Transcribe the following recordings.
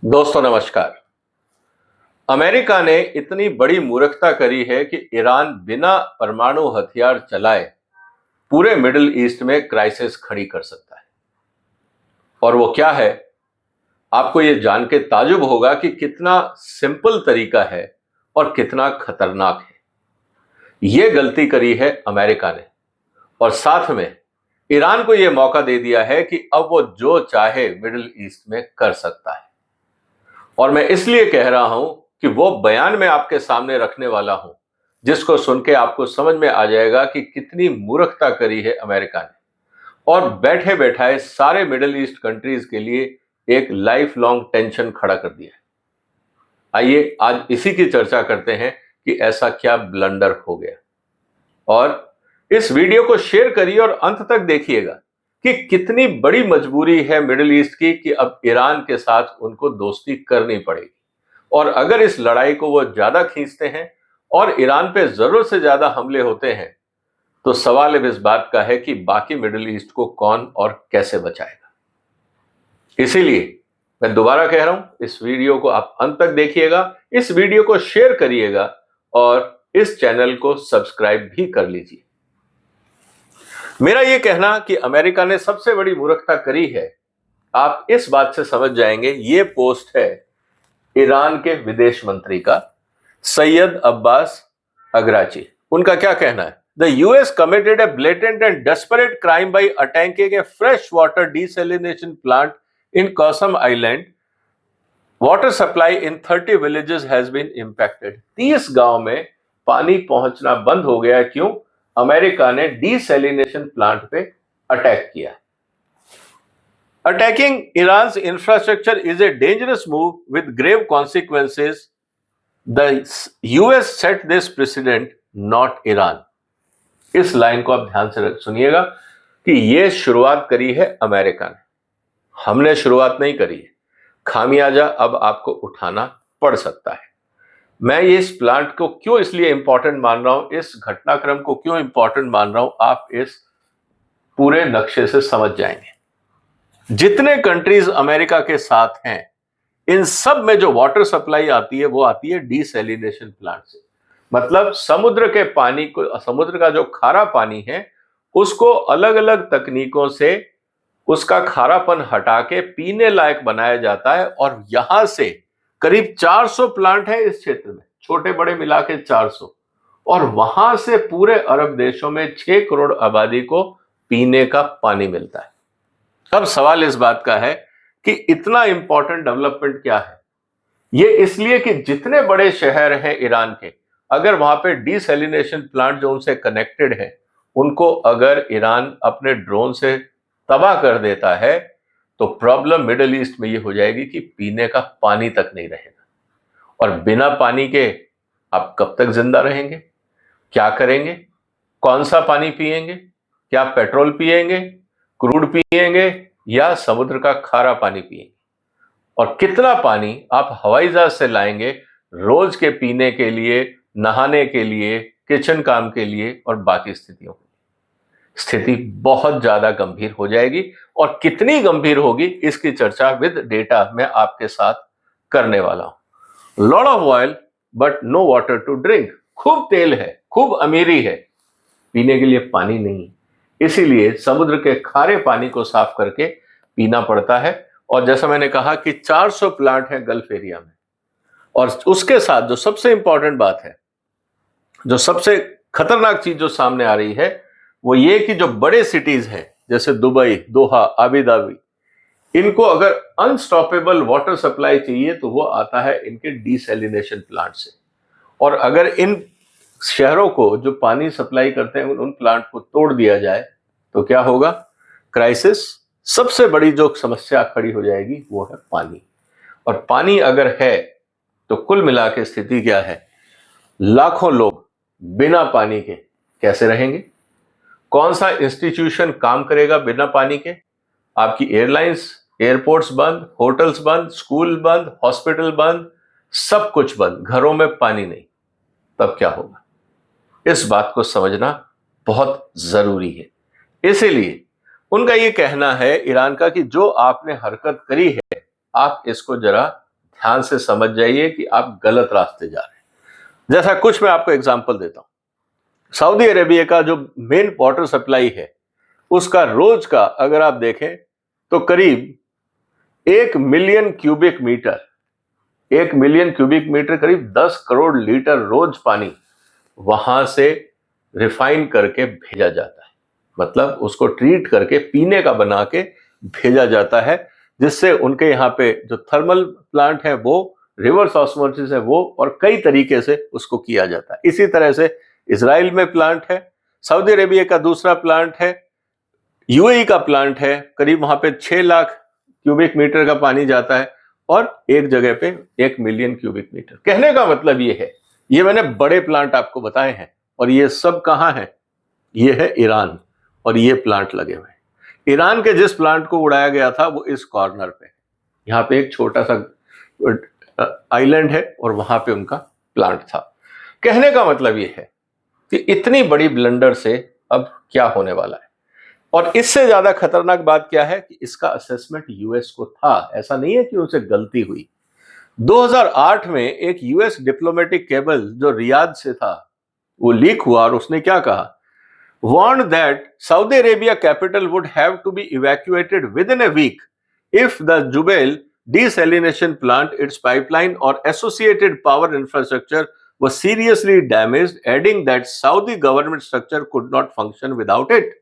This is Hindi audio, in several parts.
दोस्तों नमस्कार। अमेरिका ने इतनी बड़ी मूर्खता करी है कि ईरान बिना परमाणु हथियार चलाए पूरे मिडिल ईस्ट में क्राइसिस खड़ी कर सकता है। और वो क्या है, आपको ये जान के ताजुब होगा कि कितना सिंपल तरीका है और कितना खतरनाक है। ये गलती करी है अमेरिका ने और साथ में ईरान को यह मौका दे दिया है कि अब वो जो चाहे मिडिल ईस्ट में कर सकता है। और मैं इसलिए कह रहा हूं कि वो बयान मैं आपके सामने रखने वाला हूं जिसको सुन के आपको समझ में आ जाएगा कि कितनी मूर्खता करी है अमेरिका ने और बैठे बैठाए सारे मिडिल ईस्ट कंट्रीज के लिए एक लाइफ लॉन्ग टेंशन खड़ा कर दिया है। आइए आज इसी की चर्चा करते हैं कि ऐसा क्या ब्लंडर हो गया। और इस वीडियो को शेयर करिए और अंत तक देखिएगा कि कितनी बड़ी मजबूरी है मिडिल ईस्ट की कि अब ईरान के साथ उनको दोस्ती करनी पड़ेगी। और अगर इस लड़ाई को वो ज्यादा खींचते हैं और ईरान पे जरूरत से ज्यादा हमले होते हैं तो सवाल अब इस बात का है कि बाकी मिडिल ईस्ट को कौन और कैसे बचाएगा। इसीलिए मैं दोबारा कह रहा हूं, इस वीडियो को आप अंत तक देखिएगा, इस वीडियो को शेयर करिएगा और इस चैनल को सब्सक्राइब भी कर लीजिए। मेरा यह कहना कि अमेरिका ने सबसे बड़ी मूर्खता करी है, आप इस बात से समझ जाएंगे। यह पोस्ट है ईरान के विदेश मंत्री का, सैयद अब्बास अगराची। उनका क्या कहना है? The US committed a blatant and desperate crime by attacking a fresh water desalination plant in Qeshm island. Water supply in 30 villages has been impacted. 30 गांव में पानी पहुंचना बंद हो गया। क्यों? अमेरिका ने डिसैलिनेशन प्लांट पे अटैक किया। Attacking Iran's infrastructure is a dangerous move with grave consequences. The US set this precedent, not Iran. इस लाइन को आप ध्यान से सुनिएगा कि यह शुरुआत करी है अमेरिका ने, हमने शुरुआत नहीं करी है। खामियाजा अब आपको उठाना पड़ सकता है। मैं ये इस प्लांट को क्यों इसलिए इंपॉर्टेंट मान रहा हूं, इस घटनाक्रम को क्यों इंपॉर्टेंट मान रहा हूं, आप इस पूरे नक्शे से समझ जाएंगे। जितने कंट्रीज अमेरिका के साथ हैं इन सब में जो वाटर सप्लाई आती है वो आती है डिसैलिनेशन प्लांट से। मतलब समुद्र के पानी को, समुद्र का जो खारा पानी है उसको अलग अलग तकनीकों से उसका खारापन हटा के पीने लायक बनाया जाता है। और यहां से करीब 400 प्लांट है इस क्षेत्र में, छोटे बड़े मिला के 400। और वहां से पूरे अरब देशों में 6 करोड़ आबादी को पीने का पानी मिलता है। अब सवाल इस बात का है कि इतना इंपॉर्टेंट डेवलपमेंट क्या है? ये इसलिए कि जितने बड़े शहर हैं ईरान के, अगर वहां पे डिसैलिनेशन प्लांट जो उनसे कनेक्टेड है उनको अगर ईरान अपने ड्रोन से तबाह कर देता है तो प्रॉब्लम मिडिल ईस्ट में ये हो जाएगी कि पीने का पानी तक नहीं रहेगा। और बिना पानी के आप कब तक जिंदा रहेंगे? क्या करेंगे? कौन सा पानी पिएंगे? क्या पेट्रोल पिएंगे, क्रूड पिएंगे या समुद्र का खारा पानी पिएंगे? और कितना पानी आप हवाई जहाज से लाएंगे रोज के पीने के लिए, नहाने के लिए, किचन काम के लिए और बाकी स्थितियों के लिए? स्थिति बहुत ज्यादा गंभीर हो जाएगी। और कितनी गंभीर होगी इसकी चर्चा विद डेटा मैं आपके साथ करने वाला हूं। Lot of oil but no water to drink. खूब तेल है, खूब अमीरी है, पीने के लिए पानी नहीं। इसीलिए समुद्र के खारे पानी को साफ करके पीना पड़ता है। और जैसा मैंने कहा कि 400 प्लांट हैं गल्फ एरिया में। और उसके साथ जो सबसे इंपॉर्टेंट बात है, जो सबसे खतरनाक चीज जो सामने आ रही है वो ये कि जो बड़े सिटीज हैं जैसे दुबई, दोहा, आबू धाबी, इनको अगर अनस्टॉपेबल वाटर सप्लाई चाहिए तो वो आता है इनके डिसैलिनेशन प्लांट से। और अगर इन शहरों को जो पानी सप्लाई करते हैं उन प्लांट को तोड़ दिया जाए तो क्या होगा? क्राइसिस, सबसे बड़ी जो समस्या खड़ी हो जाएगी वो है पानी। और पानी अगर है तो कुल मिला के स्थिति क्या है? लाखों लोग बिना पानी के कैसे रहेंगे? कौन सा इंस्टीट्यूशन काम करेगा बिना पानी के? आपकी एयरलाइंस, एयरपोर्ट्स बंद, होटल्स बंद, स्कूल बंद, हॉस्पिटल बंद, सब कुछ बंद, घरों में पानी नहीं, तब क्या होगा? इस बात को समझना बहुत जरूरी है। इसीलिए उनका यह कहना है ईरान का कि जो आपने हरकत करी है आप इसको जरा ध्यान से समझ जाइए कि आप गलत रास्ते जा रहे हैं। जैसा कुछ मैं आपको एग्जांपल देता हूं, सऊदी अरेबिया का जो मेन वाटर सप्लाई है उसका रोज का अगर आप देखें तो करीब 1 million cubic metre, 1 million cubic metre करीब 10 करोड़ लीटर रोज पानी वहां से रिफाइन करके भेजा जाता है, मतलब उसको ट्रीट करके पीने का बना के भेजा जाता है, जिससे उनके यहाँ पे जो थर्मल प्लांट है वो, रिवर्स ऑस्मोसिस है वो, और कई तरीके से उसको किया जाता है। इसी तरह से इजराइल में प्लांट है, सऊदी अरेबिया का दूसरा प्लांट है, यूएई का प्लांट है, करीब वहां पे 6 लाख क्यूबिक मीटर का पानी जाता है और एक जगह पे 1 मिलियन क्यूबिक मीटर। कहने का मतलब ये है, ये मैंने बड़े प्लांट आपको बताए हैं, और ये सब कहां है? ये है ईरान, और ये प्लांट लगे हुए हैं। ईरान के जिस प्लांट को उड़ाया गया था वो इस कॉर्नर पे, यहाँ पे एक छोटा सा आइलैंड है और वहां पे उनका प्लांट था। कहने का मतलब ये है कि इतनी बड़ी ब्लंडर से अब क्या होने वाला है, और इससे ज्यादा खतरनाक बात क्या है कि इसका असेसमेंट यूएस को था, ऐसा नहीं है कि उनसे गलती हुई। 2008 में एक यूएस डिप्लोमेटिक केबल जो रियाद से था वो लीक हुआ, और उसने क्या कहा? warned that Saudi Arabia capital would have to be evacuated within a week if the Jubail desalination plant, its pipeline or associated power infrastructure was seriously damaged, adding that Saudi government structure could not function without it.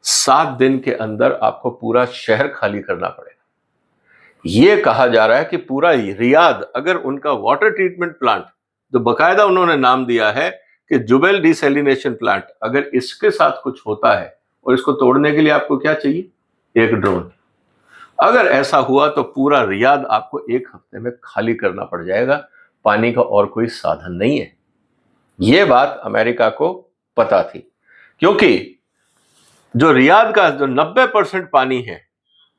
7 दिन के अंदर आपको पूरा शहर खाली करना पड़ेगा। यह कहा जा रहा है कि पूरा रियाद, अगर उनका वाटर ट्रीटमेंट प्लांट, जो बकायदा उन्होंने नाम दिया है कि जुबेल डिसैलिनेशन प्लांट, अगर इसके साथ कुछ होता है, और इसको तोड़ने के लिए आपको क्या चाहिए? एक ड्रोन। अगर ऐसा हुआ तो पूरा रियाद आपको 1 हफ्ते में खाली करना पड़ जाएगा, पानी का और कोई साधन नहीं है। यह बात अमेरिका को पता थी, क्योंकि जो रियाद का जो 90% पानी है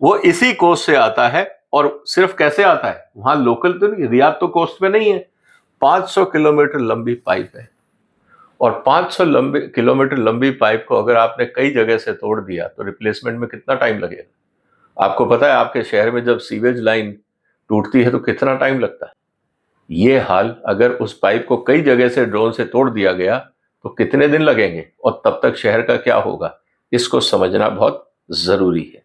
वो इसी कोस्ट से आता है, और सिर्फ कैसे आता है? वहां लोकल तो नहीं, रियाद तो कोस्ट पे नहीं है, 500 किलोमीटर लंबी पाइप है, और 500 किलोमीटर लंबी पाइप को अगर आपने कई जगह से तोड़ दिया तो रिप्लेसमेंट में कितना टाइम लगेगा? आपको पता है आपके शहर में जब सीवेज लाइन टूटती है तो कितना टाइम लगता है? ये हाल अगर उस पाइप को कई जगह से ड्रोन से तोड़ दिया गया तो कितने दिन लगेंगे, और तब तक शहर का क्या होगा? इसको समझना बहुत जरूरी है।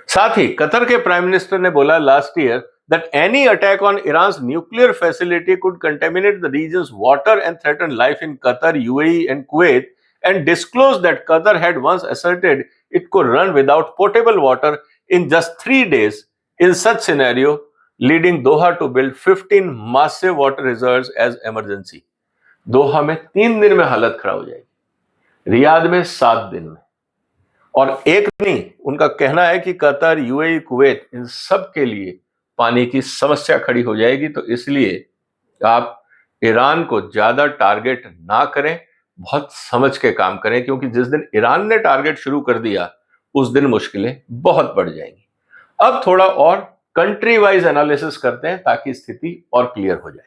साथ ही कतर के प्राइम मिनिस्टर ने बोला last year that any attack on Iran's nuclear facility could contaminate the region's water and threaten life in Qatar, UAE and Kuwait, and disclosed that Qatar had once asserted it could run without potable water in just 3 days. In such scenario, leading Doha to build 15 massive water reserves as emergency. दोहा में 3 दिन में हालत खराब हो जाएगी, रियाद में 7 दिन में, और एक नहीं, उनका कहना है कि कतर, यूएई, कुवैत, इन सब के लिए पानी की समस्या खड़ी हो जाएगी। तो इसलिए आप ईरान को ज्यादा टारगेट ना करें, बहुत समझ के काम करें, क्योंकि जिस दिन ईरान ने टारगेट शुरू कर दिया उस दिन मुश्किलें बहुत बढ़ जाएंगी। अब थोड़ा और कंट्री वाइज एनालिसिस करते हैं ताकि स्थिति और क्लियर हो जाए।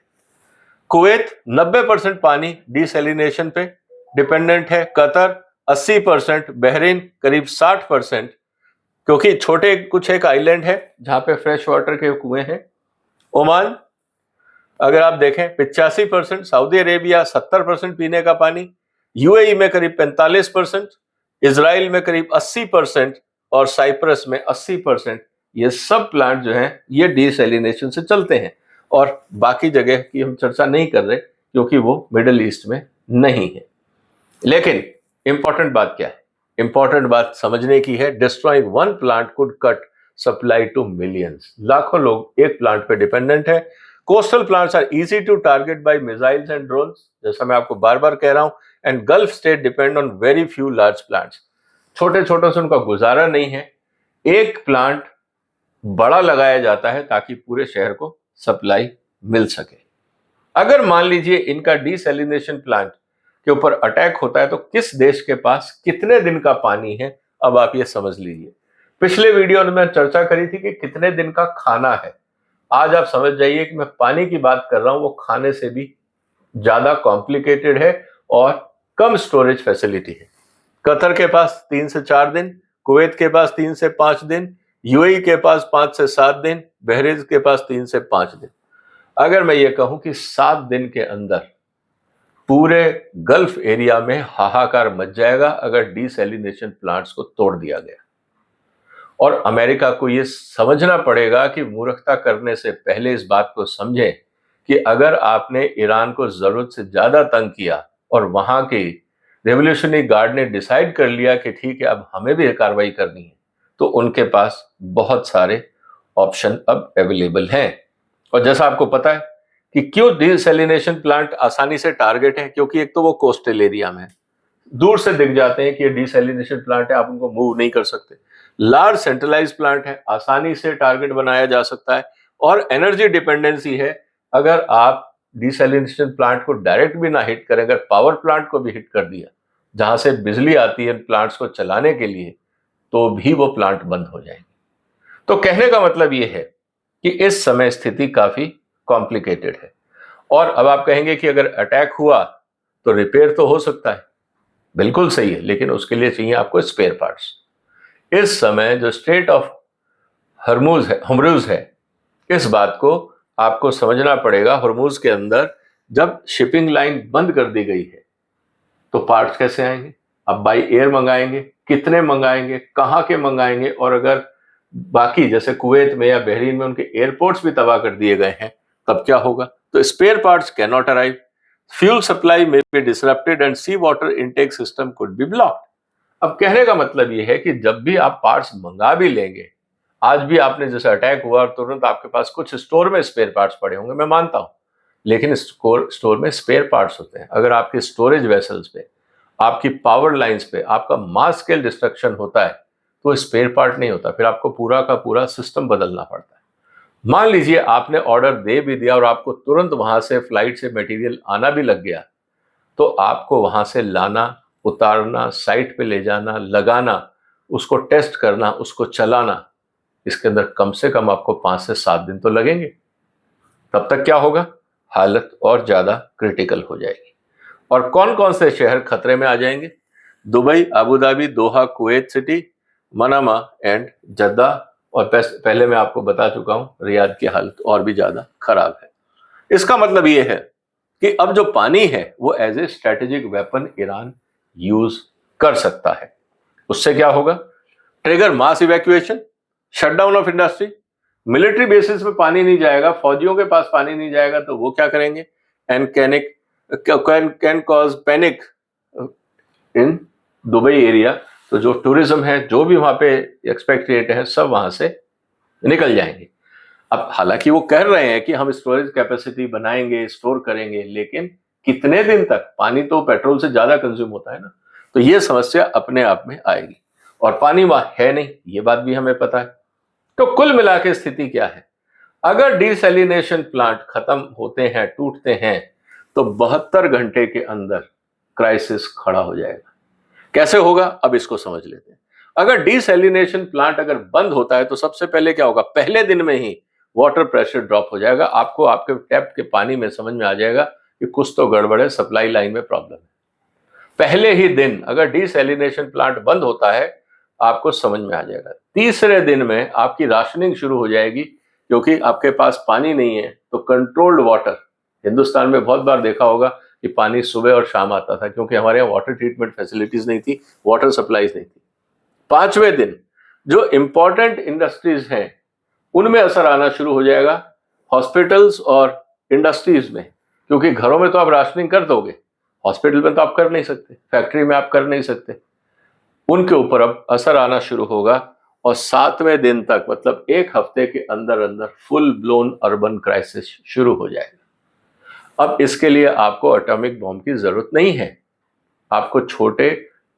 कुवैत 90% पानी डिसैलिनेशन पे डिपेंडेंट है, कतर 80%, बहरीन करीब 60%, क्योंकि छोटे कुछ एक आइलैंड है जहां पे फ्रेश वाटर के कुएं हैं। ओमान अगर आप देखें 85%, सऊदी अरेबिया 70% पीने का पानी, यूएई में करीब 45%, इजराइल में करीब 80% और साइप्रस में 80%। ये सब प्लांट जो हैं ये डिसैलिनेशन से चलते हैं, और बाकी जगह की हम चर्चा नहीं कर रहे क्योंकि वो मिडिल ईस्ट में नहीं है। लेकिन इंपॉर्टेंट बात क्या है? इंपॉर्टेंट बात समझने की है, destroying one plant could cut supply to millions. लाखों लोग एक प्लांट पे डिपेंडेंट है। Coastal plants are easy to target by missiles and drones, जैसा मैं आपको बार बार कह रहा हूं, and Gulf state depend on very few large plants. छोटे छोटे से उनका गुजारा नहीं है, एक प्लांट बड़ा लगाया जाता है ताकि पूरे शहर को सप्लाई मिल सके। अगर मान लीजिए इनका डिसैलिनेशन प्लांट के ऊपर अटैक होता है तो किस देश के पास कितने दिन का पानी है, अब आप ये समझ लीजिए। पिछले वीडियो में मैं चर्चा करी थी कि कितने दिन का खाना है। आज आप समझ जाइए कि मैं पानी की बात कर रहा हूं, वो खाने से भी ज्यादा कॉम्प्लिकेटेड है और कम स्टोरेज फैसिलिटी है। कतर के पास 3 से 4 दिन, कुवैत के पास 3 से 5 दिन, यूएई के पास 5 से 7 दिन, बहरीन के पास 3 से 5 दिन। अगर मैं ये कहूं कि 7 दिन के अंदर पूरे गल्फ एरिया में हाहाकार मच जाएगा अगर डिसैलिनेशन प्लांट्स को तोड़ दिया गया। और अमेरिका को ये समझना पड़ेगा कि मूर्खता करने से पहले इस बात को समझें कि अगर आपने ईरान को जरूरत से ज्यादा तंग किया और वहां के रेवोल्यूशनरी गार्ड ने डिसाइड कर लिया कि ठीक है अब हमें भी कार्रवाई करनी है, तो उनके पास बहुत सारे ऑप्शन अब अवेलेबल हैं। और जैसा आपको पता है कि क्यों डिसैलिनेशन प्लांट आसानी से टारगेट है, क्योंकि एक तो वो कोस्टल एरिया में है, दूर से दिख जाते हैं कि ये डिसैलिनेशन प्लांट है, आप उनको मूव नहीं कर सकते। लार्ज सेंट्रलाइज प्लांट है, आसानी से टारगेट बनाया जा सकता है। और एनर्जी डिपेंडेंसी है, अगर आप डिसैलिनेशन प्लांट को डायरेक्ट भी ना हिट करें, अगर पावर प्लांट को भी हिट कर दिया जहां से बिजली आती है प्लांट्स को चलाने के लिए, तो भी वो प्लांट बंद हो जाएंगे। तो कहने का मतलब ये है कि इस समय स्थिति काफी कॉम्प्लिकेटेड है। और अब आप कहेंगे कि अगर अटैक हुआ तो रिपेयर तो हो सकता है, बिल्कुल सही है, लेकिन उसके लिए चाहिए आपको स्पेयर पार्ट्स। इस समय जो स्ट्रेट ऑफ हर्मुज है, इस बात को आपको समझना पड़ेगा। हर्मुज के अंदर जब शिपिंग लाइन बंद कर दी गई है तो पार्ट्स कैसे आएंगे? अब बाई एयर मंगाएंगे, कितने मंगाएंगे, कहां के मंगाएंगे, और अगर बाकी जैसे कुवैत में या बहरीन में उनके एयरपोर्ट्स भी तबाह कर दिए गए हैं, तब क्या होगा? तो spare parts can not arrive, fuel supply may be disrupted and sea water intake system could be blocked. अब कहने का मतलब यह है कि जब भी आप पार्ट्स मंगा भी लेंगे, आज भी आपने जैसे अटैक हुआ और तुरंत आपके पास कुछ स्टोर में स्पेयर पार्ट्स पड़े होंगे, मैं मानता हूं, लेकिन स्टोर में स्पेयर पार्ट्स होते हैं। अगर आपके स्टोरेज वेसल्स पे, आपकी पावर लाइंस पे आपका मास स्केल डिस्ट्रक्शन होता है तो स्पेयर पार्ट नहीं होता, फिर आपको पूरा का पूरा सिस्टम बदलना पड़ता है। मान लीजिए आपने ऑर्डर दे भी दिया और आपको तुरंत वहां से फ्लाइट से मटेरियल आना भी लग गया, तो आपको वहां से लाना, उतारना, साइट पे ले जाना, लगाना, उसको टेस्ट करना, उसको चलाना, इसके अंदर कम से कम आपको 5 से 7 दिन तो लगेंगे। तब तक क्या होगा? हालत और ज्यादा क्रिटिकल हो जाएगी। और कौन कौन से शहर खतरे में आ जाएंगे? Dubai, Abu Dhabi, Doha, Kuwait city, Manama and Jeddah. और पहले मैं आपको बता चुका हूं रियाद की हालत और भी ज्यादा खराब है। इसका मतलब यह है कि अब जो पानी है वो as a strategic weapon Iran use कर सकता है। उससे क्या होगा? Trigger mass evacuation, shutdown of industry. Military bases पे पानी नहीं जाएगा, फौजियों के पास पानी नहीं जाएगा, तो वो क्या करेंगे? And can cause panic in Dubai area. तो जो टूरिज्म है, जो भी वहां पे एक्सपेक्टेड है, सब वहां से निकल जाएंगे। अब हालांकि वो कह रहे हैं कि हम स्टोरेज कैपेसिटी बनाएंगे, स्टोर करेंगे, लेकिन कितने दिन तक? पानी तो पेट्रोल से ज्यादा कंज्यूम होता है ना, तो ये समस्या अपने आप में आएगी। और पानी वहां है नहीं, ये बात भी हमें पता है। तो कुल मिला के स्थिति क्या है? अगर डिसैलिनेशन प्लांट खत्म होते हैं, टूटते हैं, तो 72 घंटे के अंदर क्राइसिस खड़ा हो जाएगा। कैसे होगा? अब इसको समझ लेते हैं। अगर डिसैलिनेशन प्लांट अगर बंद होता है तो सबसे पहले क्या होगा? पहले दिन में ही वाटर प्रेशर ड्रॉप हो जाएगा। आपको आपके टैप के पानी में समझ में आ जाएगा कि कुछ तो गड़बड़ है, सप्लाई लाइन में प्रॉब्लम है। पहले ही दिन अगर डिसैलिनेशन प्लांट बंद होता है, आपको समझ में आ जाएगा। तीसरे दिन में आपकी राशनिंग शुरू हो जाएगी, क्योंकि आपके पास पानी नहीं है तो कंट्रोल्ड वाटर। हिंदुस्तान में बहुत बार देखा होगा कि पानी सुबह और शाम आता था, क्योंकि हमारे यहाँ वाटर ट्रीटमेंट फैसिलिटीज नहीं थी, वाटर सप्लाईज नहीं थी। पांचवें दिन जो इंपॉर्टेंट इंडस्ट्रीज हैं उनमें असर आना शुरू हो जाएगा, हॉस्पिटल्स और इंडस्ट्रीज में, क्योंकि घरों में तो आप राशनिंग कर दोगे, हॉस्पिटल में तो आप कर नहीं सकते, फैक्ट्री में आप कर नहीं सकते। उनके ऊपर अब असर आना शुरू होगा। और 7वें दिन तक, मतलब 1 हफ्ते के अंदर अंदर फुल ब्लोन अर्बन क्राइसिस शुरू हो जाएगा। अब इसके लिए आपको एटॉमिक बॉम्ब की जरूरत नहीं है, आपको छोटे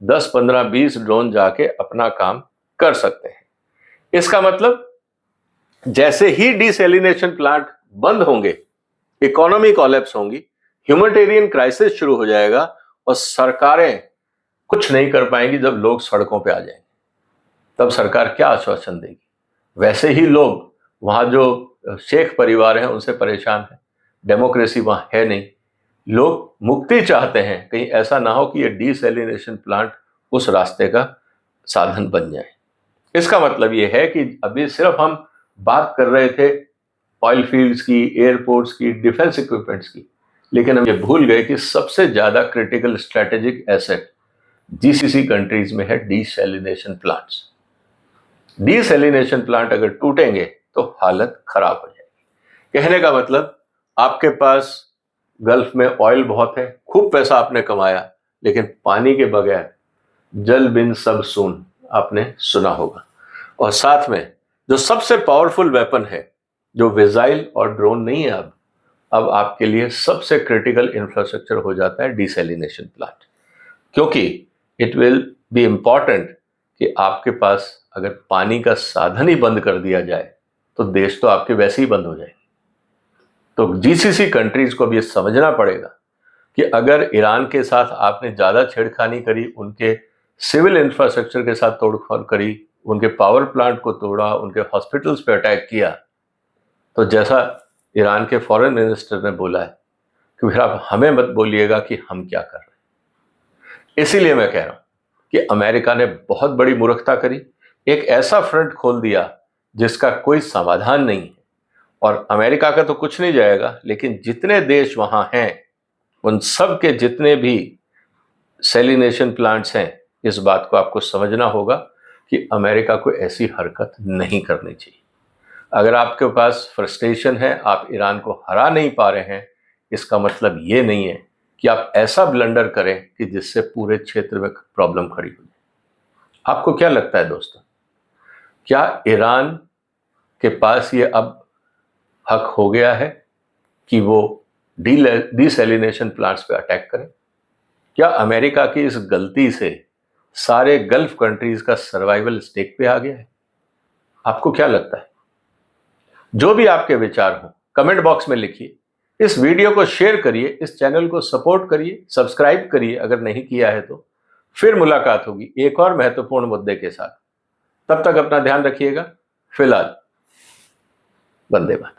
10, 15, 20 ड्रोन जाके अपना काम कर सकते हैं। इसका मतलब जैसे ही डिसैलिनेशन प्लांट बंद होंगे, इकोनॉमी कोलैप्स होंगी, ह्यूमैनिटेरियन क्राइसिस शुरू हो जाएगा और सरकारें कुछ नहीं कर पाएंगी। जब लोग सड़कों पे आ जाएंगे तब सरकार क्या आश्वासन देगी? वैसे ही लोग वहां जो शेख परिवार हैं उनसे परेशान हैं, डेमोक्रेसी वहां है नहीं, लोग मुक्ति चाहते हैं। कहीं ऐसा ना हो कि ये डिसैलिनेशन प्लांट उस रास्ते का साधन बन जाए। इसका मतलब ये है कि अभी सिर्फ हम बात कर रहे थे ऑयल फील्ड्स की, एयरपोर्ट्स की, डिफेंस इक्विपमेंट्स की, लेकिन हम ये भूल गए कि सबसे ज्यादा critical strategic asset GCC countries में है डीसैलिनेशन प्लांट्स। डीसैलिनेशन प्लांट अगर टूटेंगे तो हालत खराब हो जाएगी। कहने का मतलब आपके पास गल्फ में ऑयल बहुत है, खूब पैसा आपने कमाया, लेकिन पानी के बगैर जल बिन सब सून, आपने सुना होगा। और साथ में जो सबसे पावरफुल वेपन है, जो मिसाइल और ड्रोन नहीं है, अब आपके लिए सबसे क्रिटिकल इंफ्रास्ट्रक्चर हो जाता है डीसैलिनेशन प्लांट। क्योंकि इट विल बी इंपॉर्टेंट कि आपके पास अगर पानी का साधन ही बंद कर दिया जाए तो देश तो आपके वैसे ही बंद हो जाएंगे। तो जीसीसी कंट्रीज को भी ये समझना पड़ेगा कि अगर ईरान के साथ आपने ज्यादा छेड़खानी करी, उनके सिविल इंफ्रास्ट्रक्चर के साथ तोड़फोड़ करी, उनके पावर प्लांट को तोड़ा, उनके हॉस्पिटल्स पे अटैक किया, तो जैसा ईरान के फॉरेन मिनिस्टर ने बोला है कि फिर आप हमें मत बोलिएगा कि हम क्या कर रहे हैं। इसीलिए मैं कह रहा हूं कि अमेरिका ने बहुत बड़ी मूर्खता करी, एक ऐसा फ्रंट खोल दिया जिसका कोई समाधान नहीं है। और अमेरिका का तो कुछ नहीं जाएगा, लेकिन जितने देश वहां हैं उन सब के जितने भी सैलिनेशन प्लांट्स हैं, इस बात को आपको समझना होगा कि अमेरिका को ऐसी हरकत नहीं करनी चाहिए। अगर आपके पास फ्रस्ट्रेशन है, आप ईरान को हरा नहीं पा रहे हैं, इसका मतलब ये नहीं है कि आप ऐसा ब्लंडर करें कि जिससे पूरे क्षेत्र में प्रॉब्लम खड़ी हो जाए। आपको क्या लगता है दोस्तों, क्या ईरान के पास ये अब हक हो गया है कि वो डीसैलिनेशन प्लांट्स पे अटैक करें? क्या अमेरिका की इस गलती से सारे गल्फ कंट्रीज का सर्वाइवल स्टेक पे आ गया है? आपको क्या लगता है? जो भी आपके विचार हो कमेंट बॉक्स में लिखिए, इस वीडियो को शेयर करिए, इस चैनल को सपोर्ट करिए, सब्सक्राइब करिए अगर नहीं किया है तो। फिर मुलाकात होगी एक और महत्वपूर्ण मुद्दे के साथ। तब तक अपना ध्यान रखिएगा। फिलहाल वंदे मातरम।